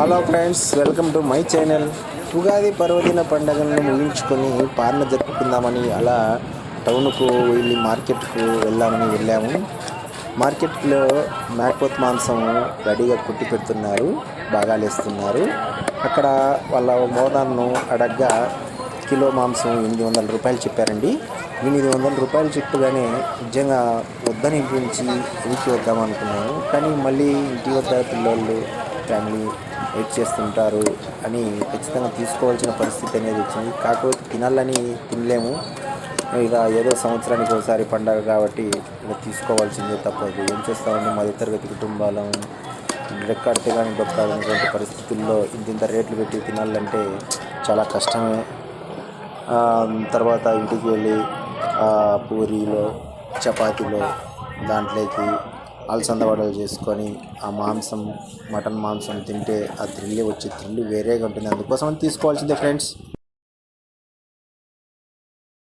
Hello friends, welcome to my channel. Ugadi పర్వదిన పండుగలను ముగించుకొని పాలన జరుపుకుందామని అలా టౌన్కు వెళ్ళి మార్కెట్కు వెళ్ళాము. మార్కెట్లో మేకపోతు మాంసం రెడీగా కుట్టి పెడుతున్నారు, భాగాలేస్తున్నారు. అక్కడ వాళ్ళ మోదాన్ను అడగ్గా కిలో మాంసం 800 రూపాయలు చెప్పారండి. 800 రూపాయలు చెప్పగానే నిజంగా వద్దనిపించి ఇంటికి వద్దామనుకున్నాను. కానీ మళ్ళీ ఇంటి వద్ద పిల్లలు ఫ్యామిలీ వెయిట్ చేస్తుంటారు అని ఖచ్చితంగా తీసుకోవాల్సిన పరిస్థితి అనేది వచ్చింది. కాకపోతే తినాలని తినలేము, ఇక ఏదో సంవత్సరానికి ఒకసారి పండగ కాబట్టి ఇక తీసుకోవాల్సిందే, తప్పదు. ఏం చేస్తామండి, మధ్యతరగతి కుటుంబాలు రెక్కాడితే కానీ డొక్కాడినటువంటి పరిస్థితుల్లో ఇంత రేట్లు పెట్టి తినాలంటే చాలా కష్టమే. తర్వాత ఇంటికి వెళ్ళి పూరీలో చపాతీలో దాంట్లోకి అలసంద వడలు చేసుకొని ఆ మాంసం, మటన్ మాంసం తింటే ఆ థ్రిల్ వేరేగా ఉంటుంది. అందుకోసం తీసుకోవాల్సిందే ఫ్రెండ్స్.